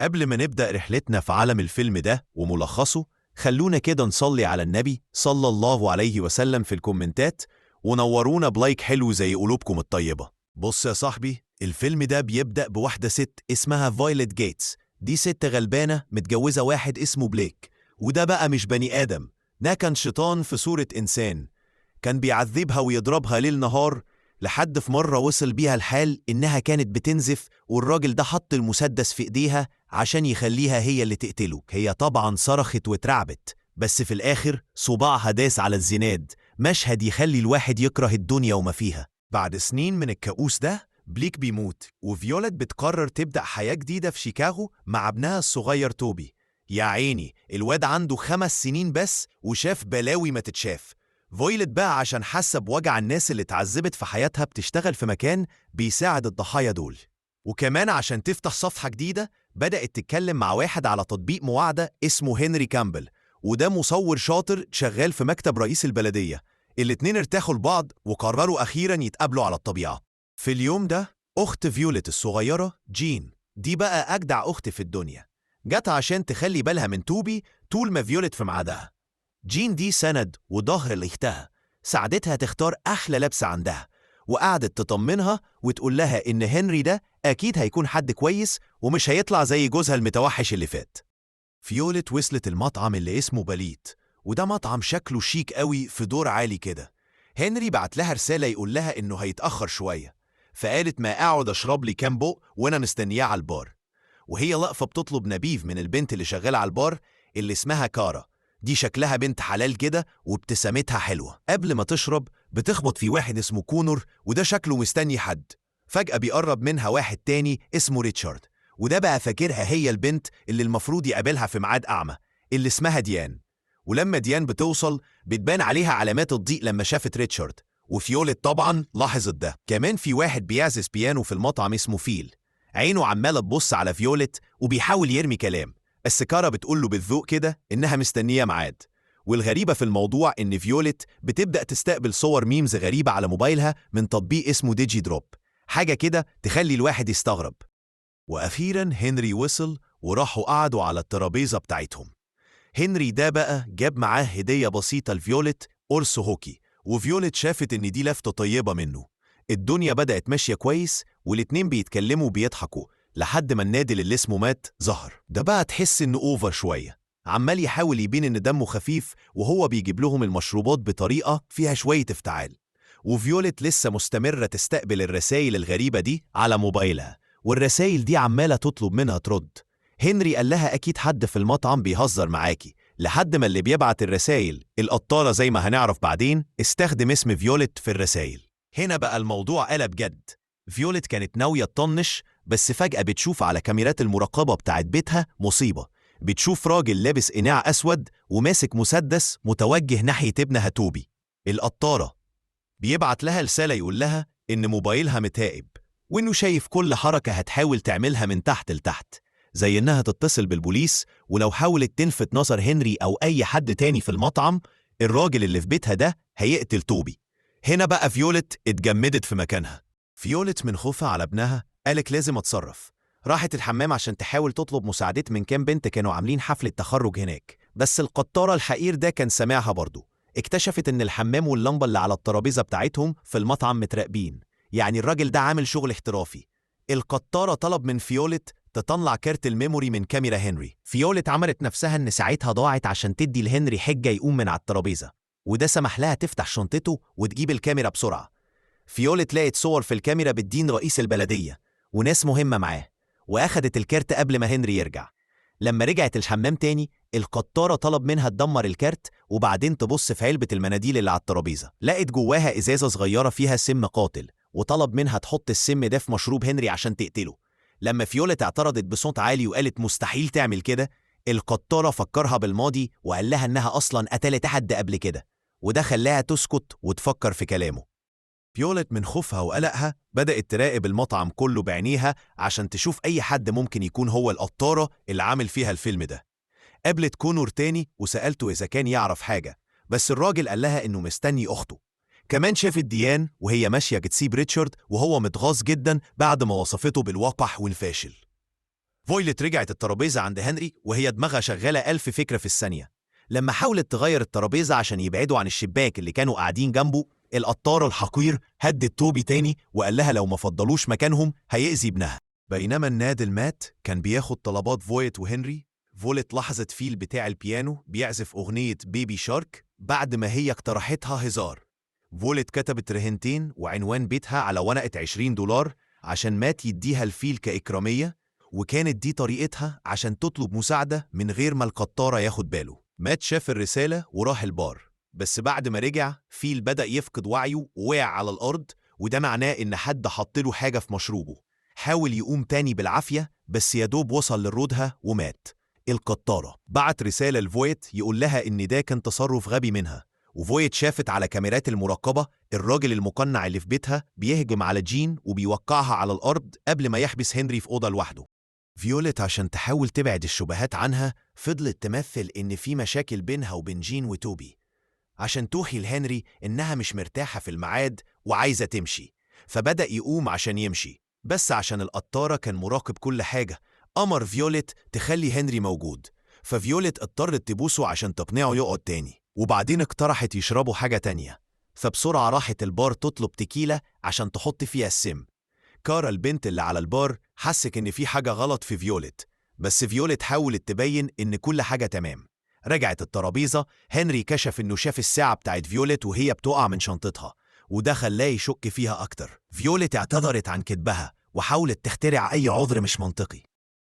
قبل ما نبدأ رحلتنا في عالم الفيلم ده وملخصه، خلونا كده نصلي على النبي صلى الله عليه وسلم في الكومنتات، ونورونا بلايك حلو زي قلوبكم الطيبة. بص يا صاحبي، الفيلم ده بيبدأ بواحدة ست اسمها فايلت جيتس. دي ست غلبانة متجوزة واحد اسمه بليك، وده بقى مش بني آدم، ده كان شيطان في صورة إنسان. كان بيعذبها ويضربها ليل نهار، لحد في مرة وصل بيها الحال إنها كانت بتنزف، والراجل ده حط المسدس في إيديها عشان يخليها هي اللي تقتله. هي طبعا صرخت واترعبت، بس في الآخر صباعها داس على الزناد. مشهد يخلي الواحد يكره الدنيا وما فيها. بعد سنين من الكابوس ده، بليك بيموت، وفيولت بتقرر تبدأ حياة جديدة في شيكاغو مع ابنها الصغير توبي. يا عيني، الواد عنده 5 سنين بس وشاف بلاوي ما تتشاف. فويلت بقى عشان حاسة بوجع الناس اللي اتعذبت في حياتها بتشتغل في مكان بيساعد الضحايا دول. وكمان عشان تفتح صفحة جديدة، بدأت تتكلم مع واحد على تطبيق مواعدة اسمه هنري كامبل، وده مصور شاطر شغال في مكتب رئيس البلدية. الاتنين ارتاحوا لبعض وقرروا أخيرا يتقابلوا على الطبيعة. في اليوم ده، أخت فيولت الصغيرة جين، دي بقى أجدع أخت في الدنيا، جت عشان تخلي بالها من توبي طول ما فيولت في ميعادها. جين دي سند وظهر لأختها، ساعدتها تختار أحلى لبس عندها، وقعدت تطمنها وتقول لها إن هنري ده أكيد هيكون حد كويس ومش هيطلع زي جوزها المتوحش اللي فات. فيولت وصلت المطعم اللي اسمه باليت، وده مطعم شكله شيك قوي في دور عالي كده. هنري بعت لها رسالة يقول لها إنه هيتأخر شوية، فقالت ما أقعد أشرب لي كام بق وأنا مستنياه على البار. وهي واقفة بتطلب نبيذ من البنت اللي شغالة على البار اللي اسمها كارا. دي شكلها بنت حلال كده وابتسامتها حلوة. قبل ما تشرب بتخبط في واحد اسمه كونور، وده شكله مستني حد. فجأة بيقرب منها واحد تاني اسمه ريتشارد، وده بقى فاكرها هي البنت اللي المفروض يقابلها في ميعاد أعمى اللي اسمها ديان. ولما ديان بتوصل بتبان عليها علامات الضيق لما شافت ريتشارد، وفيولت طبعا لاحظت ده. كمان في واحد بيعزف بيانو في المطعم اسمه فيل، عينه عمالة تبص على فيولت وبيحاول يرمي كلام، بس كارا بتقول له بالذوق كده إنها مستنية ميعاد. والغريبة في الموضوع إن فيولت بتبدأ تستقبل صور ميمز غريبة على موبايلها من تطبيق اسمه ديجي دروب، حاجة كده تخلي الواحد يستغرب. وأخيرا هنري وصل وراحوا قعدوا على الترابيزة بتاعتهم. هنري ده بقى جاب معاه هدية بسيطة لفيولت، قرص هوكي، وفيولت شافت إن دي لفتة طيبة منه. الدنيا بدأت ماشية كويس، والاتنين بيتكلموا وبيضحكوا لحد ما النادل اللي اسمه مات ظهر. ده بقى تحس إنه أوفر شوية، عمال يحاول يبين إن دمه خفيف وهو بيجيب لهم المشروبات بطريقة فيها شوية افتعال. وفيولت لسه مستمرة تستقبل الرسائل الغريبة دي على موبايلها، والرسائل دي عمالة تطلب منها ترد. هنري قال لها أكيد حد في المطعم بيهزر معاكي، لحد ما اللي بيبعت الرسائل القطالة زي ما هنعرف بعدين استخدم اسم فيولت في الرسائل. هنا بقى الموضوع قلب جد. فيولت كانت ناوية تطنش، بس فجأة بتشوف على كاميرات المراقبة بتاعت بيتها مصيبة. بتشوف راجل لابس قناع أسود وماسك مسدس متوجه ناحية ابنها توبي. القطارة بيبعت لها رسالة يقول لها إن موبايلها متراقب، وإنه شايف كل حركة هتحاول تعملها من تحت لتحت، زي إنها تتصل بالبوليس، ولو حاولت تلفت نظر هنري أو أي حد تاني في المطعم، الراجل اللي في بيتها ده هيقتل توبي. هنا بقى فيولت اتجمدت في مكانها. فيولت من خوفها على ابنها قالت لازم اتصرف. راحت الحمام عشان تحاول تطلب مساعدة من كام بنت كانوا عاملين حفلة تخرج هناك، بس القطارة الحقير ده كان سامعها برضه. اكتشفت ان الحمام واللمبة اللي على الترابيزة بتاعتهم في المطعم متراقبين، يعني الراجل ده عامل شغل احترافي. القطارة طلب من فيولت تطلع كارت الميموري من كاميرا هنري. فيولت عملت نفسها ان ساعتها ضاعت عشان تدي لهنري حجة يقوم من على الترابيزة، وده سمح لها تفتح شنطته وتجيب الكاميرا بسرعة. فيولت لقت صور في الكاميرا بتدين رئيس البلدية وناس مهمة معاه، وأخدت الكارت قبل ما هنري يرجع. لما رجعت الحمام تاني، القطارة طلب منها تدمر الكارت وبعدين تبص في علبة المناديل اللي على الترابيزة، لقت جواها إزازة صغيرة فيها سم قاتل، وطلب منها تحط السم ده في مشروب هنري عشان تقتله. لما فيولت اعترضت بصوت عالي وقالت مستحيل تعمل كده، القطارة فكرها بالماضي وقال لها إنها أصلا قتلت حد قبل كده، وده خلاها تسكت وتفكر في كلامه. فيولت من خوفها وقلقها بدأت تراقب المطعم كله بعينيها عشان تشوف أي حد ممكن يكون هو القطارة اللي عامل فيها الفيلم ده. قابلت كونور تاني وسألته إذا كان يعرف حاجة، بس الراجل قال لها إنه مستني أخته. كمان شافت ديان وهي ماشية تسيب ريتشارد وهو متغاظ جدا بعد ما وصفته بالوقح والفاشل. فويلت رجعت الترابيزة عند هنري وهي دماغها شغالة 1000 فكرة في الثانية. لما حاولت تغير الترابيزة عشان يبعدوا عن الشباك اللي كانوا قاعدين جنبه، القطار الحقير هدد توبي تاني وقال لها لو ما فضلوش مكانهم هيأذي ابنها. بينما النادل مات كان بياخد طلبات فويت وهنري، فولت لاحظت فيل بتاع البيانو بيعزف أغنية بيبي شارك بعد ما هي اقترحتها هزار. فولت كتبت رهنتين وعنوان بيتها على ورقة $20 عشان مات يديها الفيل كإكرامية، وكانت دي طريقتها عشان تطلب مساعدة من غير ما القطارة ياخد باله. مات شاف الرسالة وراح البار، بس بعد ما رجع فيل بدأ يفقد وعيه ووقع على الأرض، وده معناه إن حد حطله حاجة في مشروبه. حاول يقوم تاني بالعافية بس يدوب وصل للردهة ومات. القطارة بعت رسالة لفويت يقول لها إن ده كان تصرف غبي منها، وفويت شافت على كاميرات المراقبة الراجل المقنع اللي في بيتها بيهجم على جين وبيوقعها على الأرض قبل ما يحبس هنري في أوضة لوحده. فيوليت عشان تحاول تبعد الشبهات عنها فضلت تمثل إن في مشاكل بينها وبين جين وتوبي عشان توحي لهنري إنها مش مرتاحة في الميعاد وعايزة تمشي، فبدأ يقوم عشان يمشي، بس عشان القطارة كان مراقب كل حاجة أمر فيوليت تخلي هنري موجود، ففيوليت اضطرت تبوسه عشان تقنعه يقعد تاني، وبعدين اقترحت يشربوا حاجة تانية، فبسرعة راحت البار تطلب تكيلة عشان تحط فيها السم. كارا البنت اللي على البار حسك إن في حاجة غلط في فيوليت، بس فيوليت حاولت تبين إن كل حاجة تمام. رجعت الترابيزة، هنري كشف إنه شاف الساعة بتاعت فيوليت وهي بتقع من شنطتها، وده خلاه يشك فيها أكتر. فيوليت اعتذرت عن كذبها وحاولت تخترع أي عذر مش منطقي.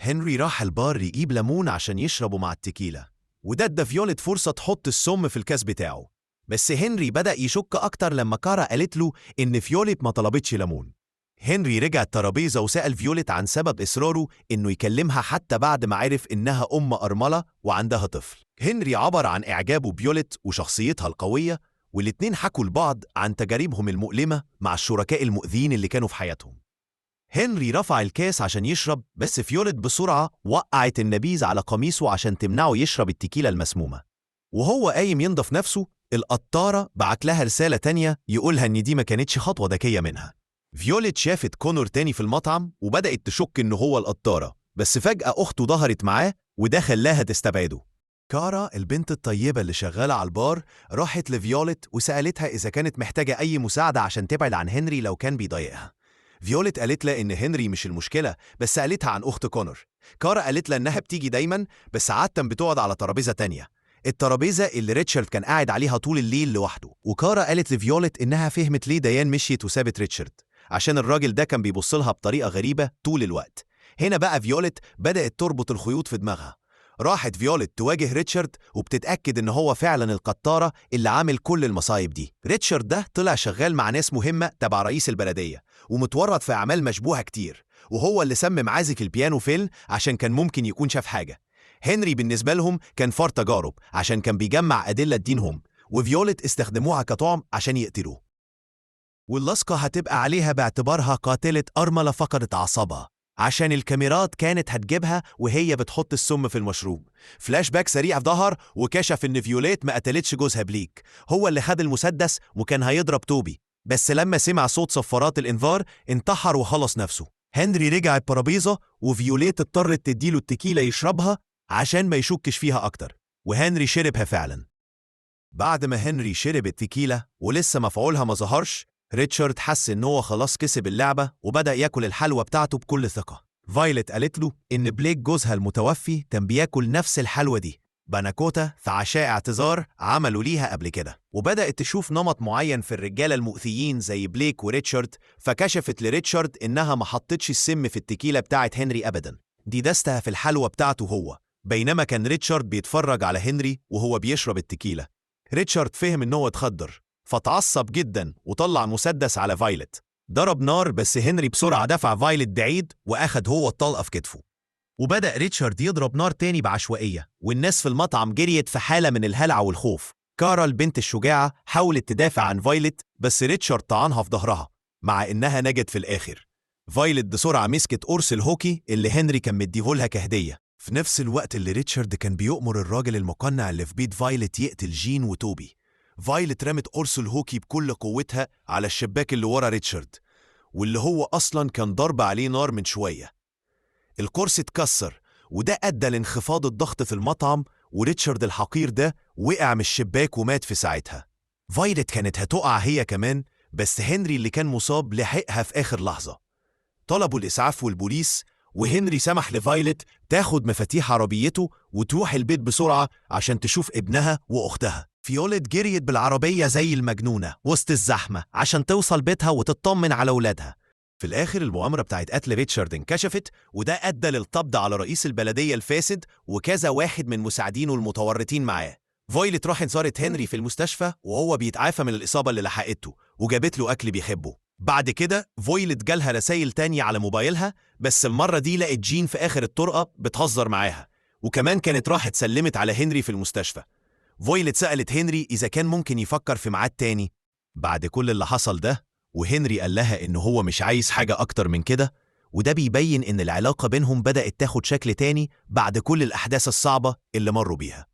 هنري راح البار يجيب ليمون عشان يشربه مع التكيلة، وده ادى فيوليت فرصة تحط السم في الكاس بتاعه، بس هنري بدأ يشك أكتر لما كارا قالت له إن فيوليت ما طلبتش ليمون. هنري رجع الترابيزة وسأل فيوليت عن سبب إصراره إنه يكلمها حتى بعد ما عرف إنها أم أرملة وعندها طفل. هنري عبر عن إعجابه بفيوليت وشخصيتها القوية، والاتنين حكوا لبعض عن تجاربهم المؤلمة مع الشركاء المؤذيين اللي كانوا في حياتهم. هنري رفع الكاس عشان يشرب، بس فيوليت بسرعة وقعت النبيذ على قميصه عشان تمنعه يشرب التكيلة المسمومة. وهو قايم ينضف نفسه، القطارة بعت لها رسالة تانية يقولها إن دي ما كانتش خطوة ذكية منها. فيوليت شافت كونور تاني في المطعم وبدأت تشك إنه هو القطارة، بس فجأة أخته ظهرت معاه وده خلاها تستبعده. كارا البنت الطيبة اللي شغالة على البار راحت لفيوليت وسألتها إذا كانت محتاجة أي مساعدة عشان تبعد عن هنري لو كان بيضايقها. فيوليت قالت لها إن هنري مش المشكلة، بس سألتها عن أخت كونور. كارا قالت لها إنها بتيجي دايما بس عادة بتقعد على ترابيزة تانية، الترابيزة اللي ريتشارد كان قاعد عليها طول الليل لوحده. وكارا قالت لفيوليت إنها فهمت ليه ديان مشيت وسابت ريتشارد، عشان الراجل ده كان بيبصلها بطريقة غريبة طول الوقت. هنا بقى فيوليت بدأت تربط الخيوط في دماغها. راحت فيوليت تواجه ريتشارد وبتتأكد إن هو فعلا القطارة اللي عامل كل المصايب دي. ريتشارد ده طلع شغال مع ناس مهمة تبع رئيس البلدية ومتورط في أعمال مشبوهة كتير، وهو اللي سمم عازف البيانو فيل عشان كان ممكن يكون شاف حاجة. هنري بالنسبة لهم كان فار تجارب عشان كان بيجمع أدلة دينهم، وفيوليت استخدموها كطعم عشان يقتلوه. واللصقة هتبقى عليها باعتبارها قاتلة أرملة فقدت أعصابها، عشان الكاميرات كانت هتجيبها وهي بتحط السم في المشروب. فلاش باك سريع ظهر وكشف إن فيوليت ما قتلتش جوزها بليك، هو اللي خد المسدس وكان هيضرب توبي، بس لما سمع صوت صفارات الإنذار انتحر وخلص نفسه. هنري رجع الترابيزة وفيوليت اضطرت تديله التكيلة يشربها عشان ما يشكش فيها أكتر، وهنري شربها فعلا. بعد ما هنري شرب التكيلة ولسه مفعولها ما ظهرش، ريتشارد حس إن هو خلاص كسب اللعبة وبدأ ياكل الحلوى بتاعته بكل ثقة. فايلت قالت له إن بليك جوزها المتوفي كان بياكل نفس الحلوى دي باناكوتا في عشاء اعتذار عملوا ليها قبل كده، وبدأت تشوف نمط معين في الرجالة المؤذيين زي بليك وريتشارد، فكشفت لريتشارد إنها ما حطتش السم في التكيلة بتاعت هنري أبدا، دي دستها في الحلوى بتاعته هو، بينما كان ريتشارد بيتفرج على هنري وهو بيشرب التكيلة. ريتشارد فهم إنه اتخدر فتعصب جدا وطلع مسدس على فايلت، ضرب نار بس هنري بسرعة دفع فايلت بعيد وأخد هو الطلقة في كتفه، وبدأ ريتشارد يضرب نار تاني بعشوائية، والناس في المطعم جريت في حالة من الهلع والخوف. كارا البنت الشجاعة حاولت تدافع عن فايلت بس ريتشارد طعنها في ظهرها، مع إنها نجت في الآخر. فايلت بسرعة مسكت قرص الهوكي اللي هنري كان مديهولها كهدية، في نفس الوقت اللي ريتشارد كان بيؤمر الراجل المقنع اللي في بيت فايلت يقتل جين وتوبي. فايلت رمت قرص الهوكي بكل قوتها على الشباك اللي ورا ريتشارد، واللي هو أصلا كان ضرب عليه نار من شوية. الكرسي اتكسر، وده أدى لانخفاض الضغط في المطعم، وريتشارد الحقير ده وقع من الشباك ومات في ساعتها. فايلت كانت هتقع هي كمان، بس هنري اللي كان مصاب لحقها في آخر لحظة. طلبوا الإسعاف والبوليس، وهنري سمح لفايلت تاخد مفاتيح عربيته وتروح البيت بسرعة عشان تشوف ابنها وأختها. فيولت جريت بالعربية زي المجنونة وسط الزحمة عشان توصل بيتها وتطمن على ولادها. في الآخر المؤامرة بتاعت قتل ريتشارد انكشفت، وده أدى للقبض على رئيس البلدية الفاسد وكذا واحد من مساعدينه المتورطين معاه. فايلت راحت زارت هنري في المستشفى وهو بيتعافى من الإصابة اللي لحقته، وجابت له أكل بيحبه. بعد كده فايلت جالها رسائل تانية على موبايلها، بس المرة دي لقت جين في آخر الطرقة بتهزر معاها، وكمان كانت راحت سلمت على هنري في المستشفى. فايلت سألت هنري إذا كان ممكن يفكر في ميعاد تاني بعد كل اللي حصل ده، وهنري قال لها إنه هو مش عايز حاجة أكتر من كده، وده بيبين إن العلاقة بينهم بدأت تاخد شكل تاني بعد كل الأحداث الصعبة اللي مروا بيها.